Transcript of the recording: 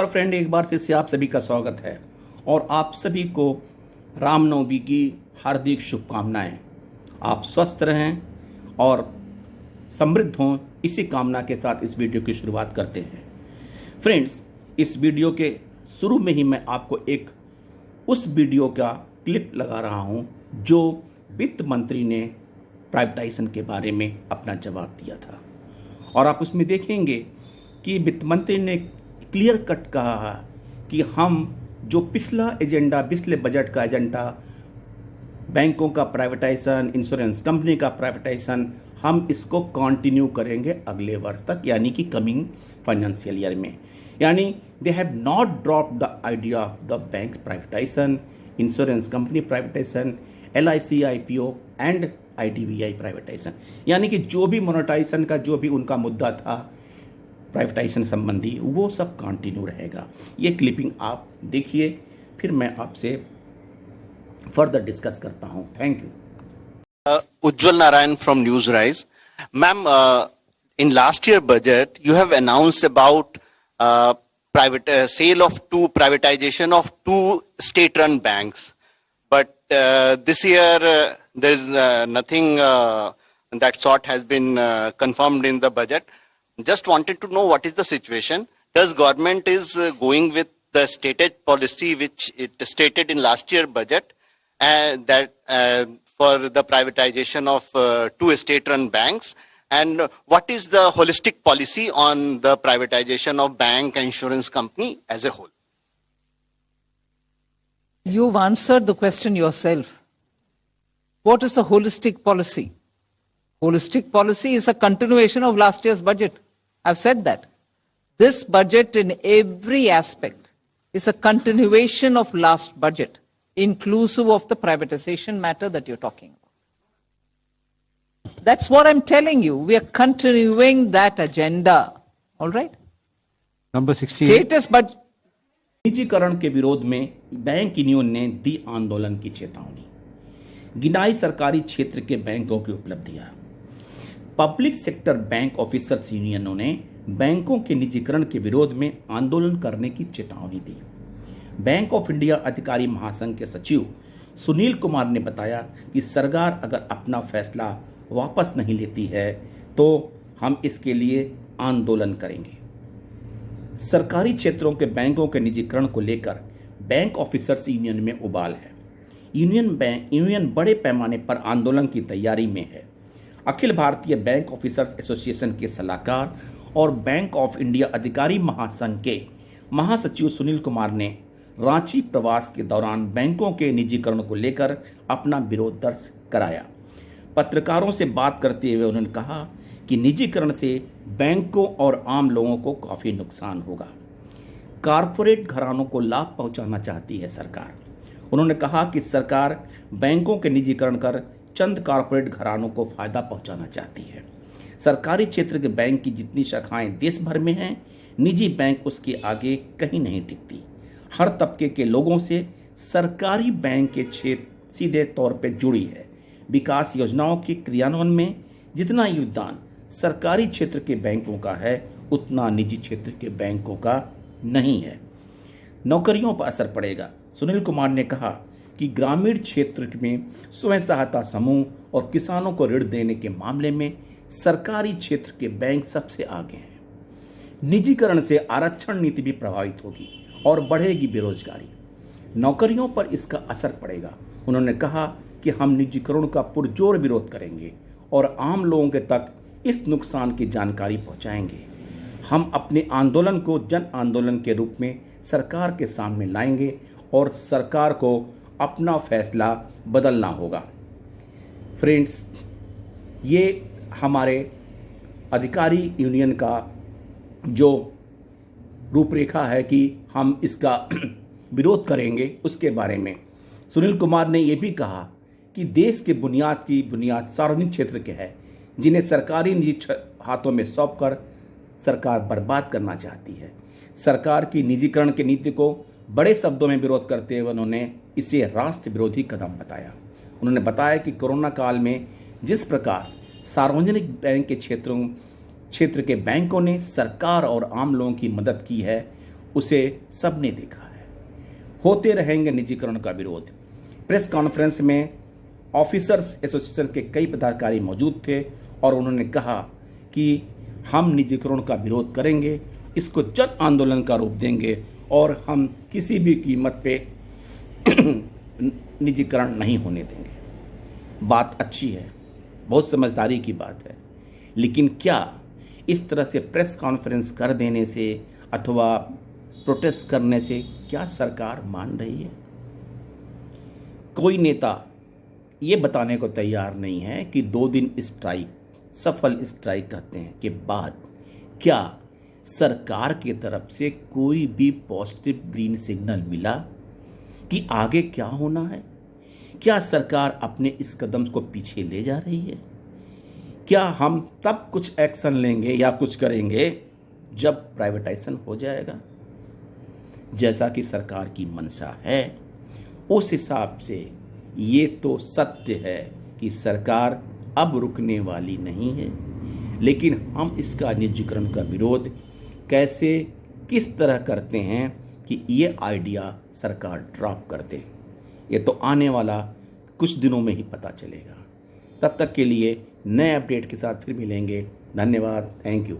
Friend, एक बार फिर से आप सभी का स्वागत है और आप सभी को रामनवमी की हार्दिक शुभकामनाएं। आप स्वस्थ रहें और समृद्ध हों, इसी कामना के साथ इस वीडियो की शुरुआत करते हैं। फ्रेंड्स, इस वीडियो के शुरू में ही मैं आपको एक उस वीडियो का क्लिप लगा रहा हूं जो वित्त मंत्री ने प्राइवेटाइजेशन के बारे में अपना जवाब दिया था और आप उसमें देखेंगे कि वित्त मंत्री ने क्लियर कट कहा कि हम जो पिछला बजट का एजेंडा, बैंकों का प्राइवेटाइजेशन, इंश्योरेंस कंपनी का प्राइवेटाइजेशन, हम इसको कंटिन्यू करेंगे अगले वर्ष तक, यानी कि कमिंग फाइनेंशियल ईयर में। यानी they have not dropped the idea of the bank privatisation, insurance company privatisation, LIC IPO and IDBI privatisation. यानी कि जो भी मोनेटाइजेशन का जो भी उनका मुद्दा था प्राइवेटाइजेशन संबंधी, वो सब कंटिन्यू रहेगा। ये क्लिपिंग आप देखिए, फिर मैं आपसे फर्दर डिस्कस करता हूं। Thank you. Ujjwal Narayan from Newsrise. Ma'am, in last year budget, you have announced about sale of privatization of two state-run banks. But this year, there is nothing that sort has been confirmed in the budget. Just wanted to know what is the situation. Does government is going with the stated policy which it stated in last year budget, that for the privatization of two state-run banks, and what is the holistic policy on the privatization of bank and insurance company as a whole? You've answered the question yourself. What is the holistic policy? Holistic policy is a continuation of last year's budget. I've said that. This budget in every aspect is a continuation of last budget, inclusive of the privatization matter that you're talking about. That's what I'm telling you. We are continuing that agenda. All right? Number 16. Status budget. निजीकरण के विरोध में bank union ने दी आंदोलन की चेतावनी, गिनाई सरकारी क्षेत्र के बैंकों की उपलब्धियां। पब्लिक सेक्टर बैंक ऑफिसर्स यूनियनों ने बैंकों के निजीकरण के विरोध में आंदोलन करने की चेतावनी दी। बैंक ऑफ इंडिया अधिकारी महासंघ के सचिव सुनील कुमार ने बताया कि सरकार अगर अपना फैसला वापस नहीं लेती है तो हम इसके लिए आंदोलन करेंगे। सरकारी क्षेत्रों के बैंकों के निजीकरण को लेकर बैंक ऑफिसर्स यूनियन में उबाल है। यूनियन बड़े पैमाने पर आंदोलन की तैयारी में है। Akhil Bharatiya bank officers association के सलाहकार और बैंक ऑफ इंडिया अधिकारी महासंघ के महासचिव सुनील कुमार ने रांची प्रवास के दौरान बैंकों के निजीकरण को लेकर अपना विरोध दर्ज कराया। पत्रकारों से बात करते हुए उन्होंने कहा कि निजीकरण से बैंकों और आम लोगों को काफी नुकसान होगा। कारपोरेट घरानों को लाभ पहुंचाना चाहती है सरकार। उन्होंने कहा कि सरकार बैंकों के निजीकरण कर चंद कारपोरेट घरानों को फायदा पहुंचाना चाहती है। सरकारी क्षेत्र के बैंक की जितनी शाखाएं देश भर में हैं, निजी बैंक उसके आगे कहीं नहीं टिकती। हर तबके के लोगों से सरकारी बैंक के क्षेत्र सीधे तौर पर जुड़ी है। विकास योजनाओं के क्रियान्वयन में जितना योगदान सरकारी क्षेत्र के बैंकों का है, उतना निजी क्षेत्र के बैंकों का नहीं है। नौकरियों पर असर पड़ेगा। सुनील कुमार ने कहा कि ग्रामीण क्षेत्र में स्वयं सहायता समूह और किसानों को ऋण देने के मामले में सरकारी क्षेत्र के बैंक सबसे आगे हैं। निजीकरण से आरक्षण नीति भी प्रभावित होगी और बढ़ेगी बेरोजगारी। नौकरियों पर इसका असर पड़ेगा। उन्होंने कहा कि हम निजीकरण का पुरजोर विरोध करेंगे और आम लोगों के तक इस नुकसान की जानकारी पहुंचाएंगे। हम अपने आंदोलन को जन आंदोलन के रूप में सरकार के सामने लाएंगे और सरकार को अपना फैसला बदलना होगा। फ्रेंड्स, ये हमारे अधिकारी यूनियन का जो रूपरेखा है कि हम इसका विरोध करेंगे, उसके बारे में सुनील कुमार ने यह भी कहा कि देश के बुनियाद सार्वजनिक क्षेत्र के है, जिन्हें सरकारी निजी हाथों में सौंपकर सरकार बर्बाद करना चाहती है। सरकार की निजीकरण की नीति को बड़े शब्दों में विरोध करते हुए उन्होंने इसे राष्ट्र विरोधी कदम बताया। उन्होंने बताया कि कोरोना काल में जिस प्रकार सार्वजनिक बैंक के क्षेत्र के बैंकों ने सरकार और आम लोगों की मदद की है, उसे सबने देखा है। होते रहेंगे निजीकरण का विरोध। प्रेस कॉन्फ्रेंस में ऑफिसर्स एसोसिएशन के कई पदाधिकारी मौजूद थे और उन्होंने कहा कि हम निजीकरण का विरोध करेंगे, इसको जन आंदोलन का रूप देंगे और हम किसी भी कीमत पे निजीकरण नहीं होने देंगे। बात अच्छी है, बहुत समझदारी की बात है, लेकिन क्या इस तरह से प्रेस कॉन्फ्रेंस कर देने से अथवा प्रोटेस्ट करने से क्या सरकार मान रही है? कोई नेता ये बताने को तैयार नहीं है कि 2 दिन स्ट्राइक, सफल स्ट्राइक कहते हैं, के बाद क्या सरकार की तरफ से कोई भी पॉजिटिव ग्रीन सिग्नल मिला कि आगे क्या होना है? क्या सरकार अपने इस कदम को पीछे ले जा रही है? क्या हम तब कुछ एक्शन लेंगे या कुछ करेंगे जब प्राइवेटाइजेशन हो जाएगा, जैसा कि सरकार की मंशा है? उस हिसाब से ये तो सत्य है कि सरकार अब रुकने वाली नहीं है, लेकिन हम इसका निजीकरण का विरोध कैसे किस तरह करते हैं कि ये आइडिया सरकार ड्रॉप कर दे, ये तो आने वाला कुछ दिनों में ही पता चलेगा। तब तक के लिए नए अपडेट के साथ फिर मिलेंगे। धन्यवाद, थैंक यू।